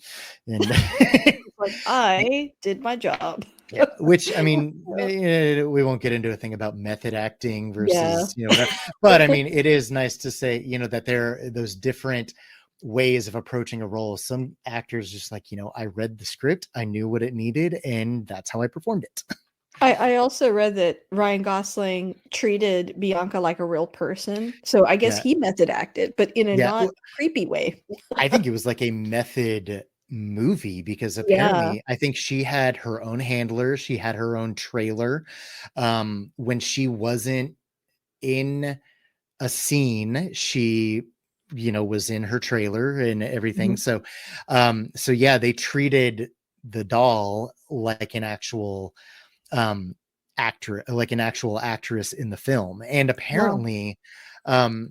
And It's like I did my job. yeah, which I mean, we won't get into a thing about method acting Yeah. versus, whatever. But I mean, it is nice to say, that there are those different ways of approaching a role. Some actors just like, I read the script, I knew what it needed, and that's how I performed it. I also read that Ryan Gosling treated Bianca like a real person, so I guess Yeah, he method acted, but in a yeah. not creepy way. I think it was like a method movie because Yeah. apparently I think she had her own handler, she had her own trailer. When she wasn't in a scene, she was in her trailer and everything. Mhm. So yeah, they treated the doll like an actual um actor, like an actual actress in the film. And Wow. apparently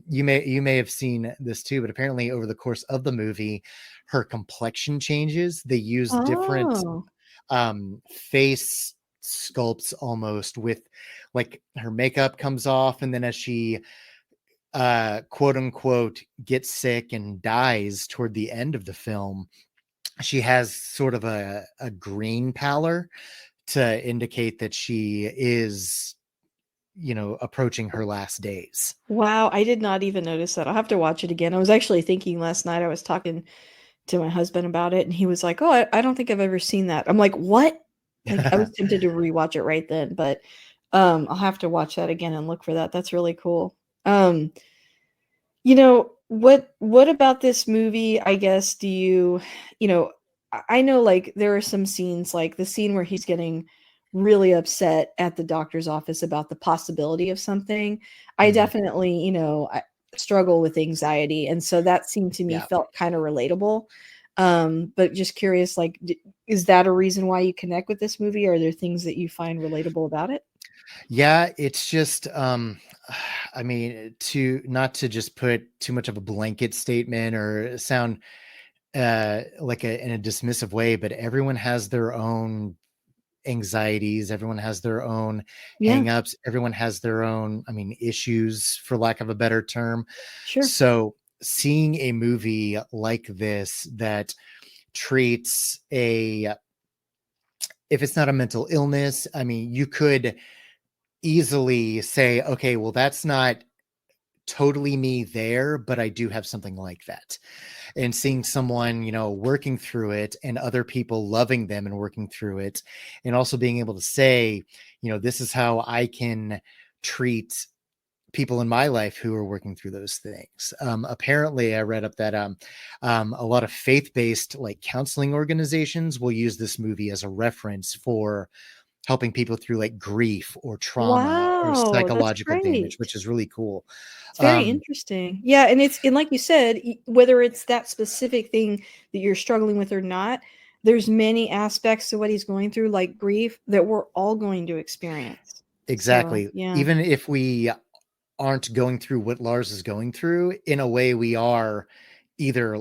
you may have seen this too, but apparently over the course of the movie her complexion changes. They use different Oh. face sculpts almost, with like her makeup comes off, and then as she quote unquote gets sick and dies toward the end of the film, she has sort of a green pallor to indicate that she is approaching her last days. Wow, I did not even notice that. I'll have to watch it again. I was actually thinking last night, I was talking to my husband about it, and he was like, "Oh, I don't think I've ever seen that." I'm like, "What?" Like, I was tempted to rewatch it right then, but, I'll have to watch that again and look for that. That's really cool. What about this movie, I guess, do I know, like, there are some scenes, like the scene where he's getting really upset at the doctor's office about the possibility of something. I Mhm. definitely, I struggle with anxiety, and so that scene to me Yeah. felt kinda relatable. But just curious, like, d is that a reason why you connect with this movie? Are there things that you find relatable about it? Yeah, it's just I mean, to not to just put too much of a blanket statement or sound like in a dismissive way, but everyone has their own anxieties, everyone has their own Yeah, hangups, everyone has their own, I mean, issues, for lack of a better term. sure. So seeing a movie like this that treats a if it's not a mental illness, I mean, you could easily say, okay, well, that's not totally me there, but I do have something like that. And seeing someone, working through it and other people loving them and working through it, and also being able to say, this is how I can treat people in my life who are working through those things. Apparently, I read up that a lot of faith-based like counseling organizations will use this movie as a reference for helping people through like grief or trauma or Wow, that's psychological damage, great. which is really cool. It's very Um, interesting. Yeah, and like you said, whether it's that specific thing that you're struggling with or not, there's many aspects to what he's going through, like grief, that we're all going to experience. So, Exactly. yeah. Even if we aren't going through what Lars is going through, in a way we are either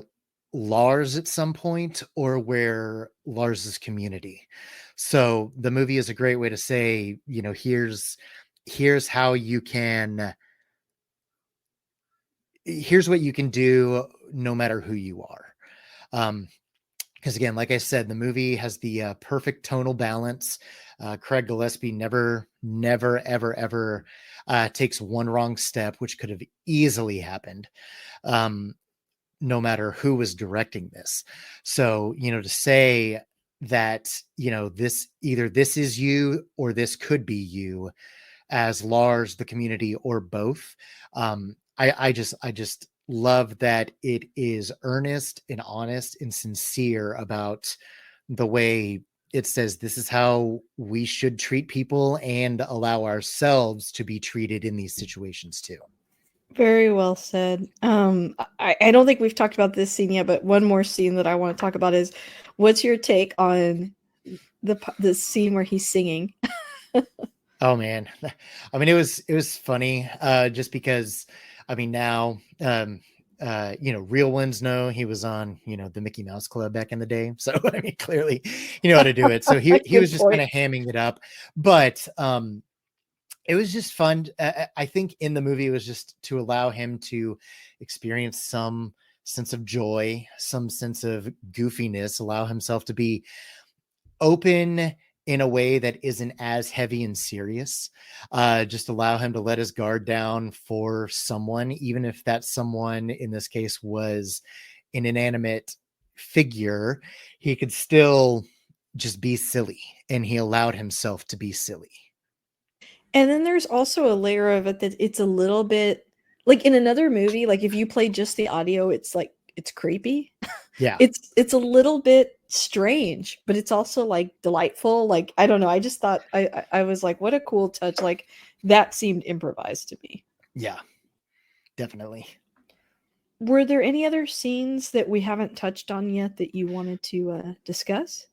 Lars at some point or we're Lars's community. So the movie is a great way to say, here's how you can here's what you can do no matter who you are. Because again, like I said, the movie has the perfect tonal balance. Craig Gillespie never, ever, ever takes one wrong step, which could have easily happened, um, no matter who was directing this. So, to say that, this is you or this could be you as Lars, the community, or both. I just love that it is earnest and honest and sincere about the way it says this is how we should treat people and allow ourselves to be treated in these situations too. Very well said. I don't think we've talked about this scene yet, but one more scene that I want to talk about is, what's your take on the scene where he's singing? Oh man. I mean, it was funny, just because, I mean, now, real ones know he was on, the Mickey Mouse Club back in the day. So, I mean, clearly, how to do it. So he Good was just kind point. of hamming it up, but, it was just fun. I think in the movie, it was just to allow him to experience some sense of joy, some sense of goofiness, allow himself to be open in a way that isn't as heavy and serious. Just allow him to let his guard down for someone, even if that someone in this case was an inanimate figure. He could still just be silly, and he allowed himself to be silly. And then there's also a layer of it that it's a little bit like in another movie, like if you play just the audio, it's like it's creepy. Yeah. It's a little bit strange, but it's also like delightful. Like I don't know, I just thought I was like, what a cool touch. Like that seemed improvised to me. Yeah, definitely. Were there any other scenes that we haven't touched on yet that you wanted to discuss?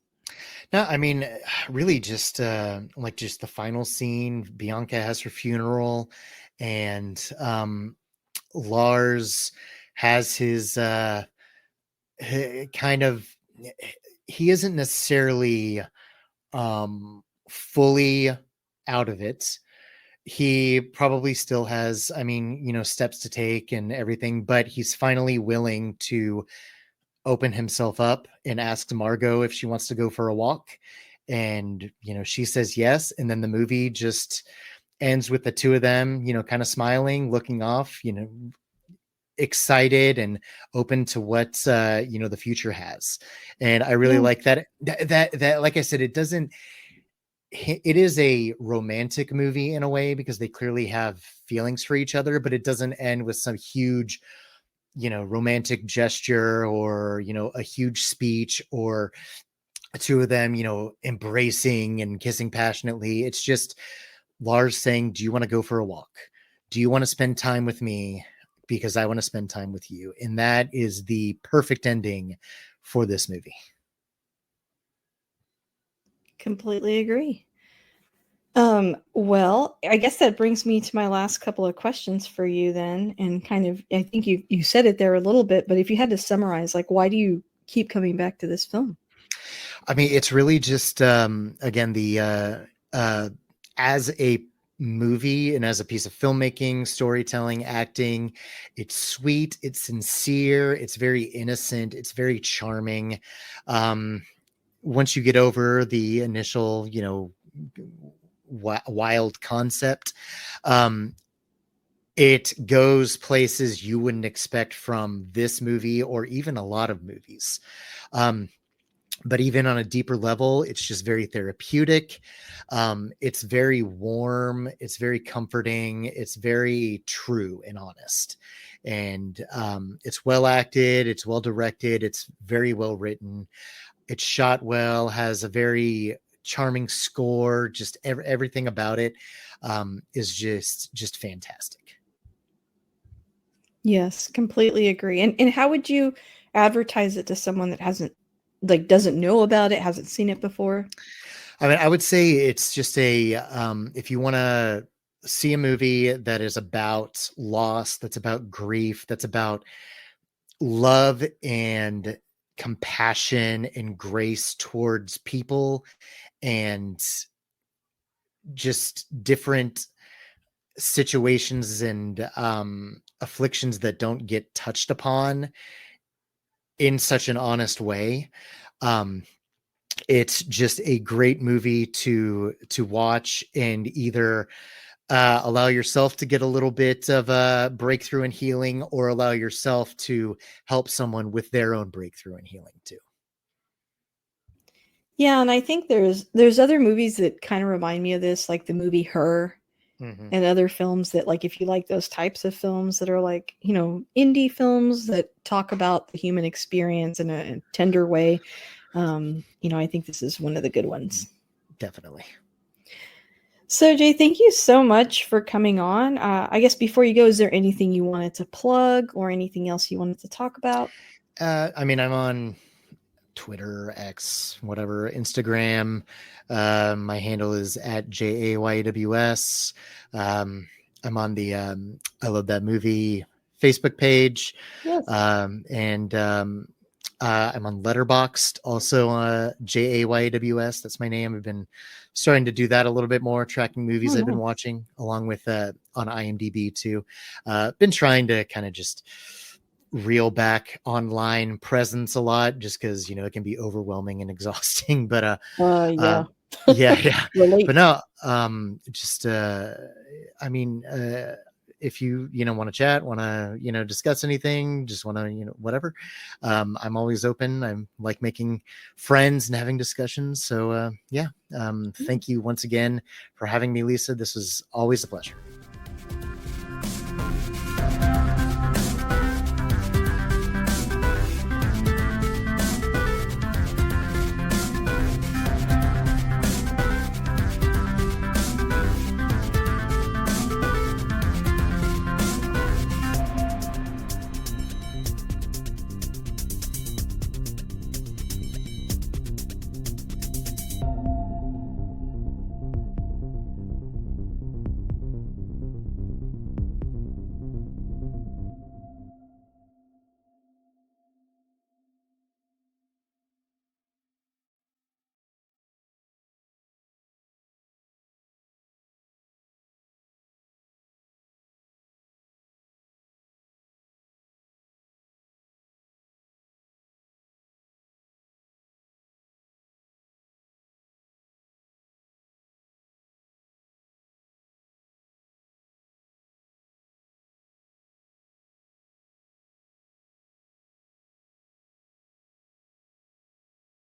No, I mean, really just like just the final scene. Bianca has her funeral, and Lars has his kind of, he isn't necessarily fully out of it. He probably still has, I mean, steps to take and everything, but he's finally willing to open himself up and asks Margot if she wants to go for a walk. And, she says yes. And then the movie just ends with the two of them, kind of smiling, looking off, excited and open to what, the future has. And I really Yeah. like that, like I said, it is a romantic movie in a way because they clearly have feelings for each other, but it doesn't end with some huge, romantic gesture or, a huge speech or two of them, embracing and kissing passionately. It's just Lars saying, do you want to go for a walk? Do you want to spend time with me? Because I want to spend time with you. And that is the perfect ending for this movie. Completely agree. Well, I guess that brings me to my last couple of questions for you then, and kind of I think you said it there a little bit, but if you had to summarize, like why do you keep coming back to this film? I mean, it's really just, again, the, as a movie and as a piece of filmmaking, storytelling, acting, it's sweet, it's sincere, it's very innocent, it's very charming. Um, Once you get over the initial, wild concept, um, it goes places you wouldn't expect from this movie or even a lot of movies. Um, but even on a deeper level, it's just very therapeutic. It's very warm. It's very comforting. It's very true and honest. And it's well acted. It's well directed. It's very well written. It's shot well, has a very charming score. Just everything about it is just fantastic. Yes, completely agree. And how would you advertise it to someone that hasn't like doesn't know about it, hasn't seen it before? I mean, I would say it's just if you want to see a movie that is about loss, that's about grief, that's about love and compassion and grace towards people, and just different situations and afflictions that don't get touched upon in such an honest way. Um, it's just a great movie to watch and either allow yourself to get a little bit of a breakthrough and healing, or allow yourself to help someone with their own breakthrough and healing too. Yeah, and I think there's other movies that kind of remind me of this, like the movie Her, Mm-hmm. and other films that, like, if you like those types of films that are like, indie films that talk about the human experience in a tender way, I think this is one of the good ones. Definitely. So, Jay, thank you so much for coming on. I guess before you go, is there anything you wanted to plug or anything else you wanted to talk about? I mean, I'm on Twitter, X, whatever, Instagram. My handle is at JAYWS. I'm on the I Love That Movie Facebook page. Yes. And I'm on Letterboxd, also JAYWS. That's my name. I've been starting to do that a little bit more, tracking movies Oh, I've been nice. watching, along with on IMDb too. Been trying to kind of just reel back online presence a lot, just because it can be overwhelming and exhausting. But Yeah. yeah, yeah. But Relate. no, just I mean, if you want to chat, want to discuss anything, just want to whatever, I'm always open. I'm like making friends and having discussions. So yeah, thank you once again for having me, Lisa. This was always a pleasure.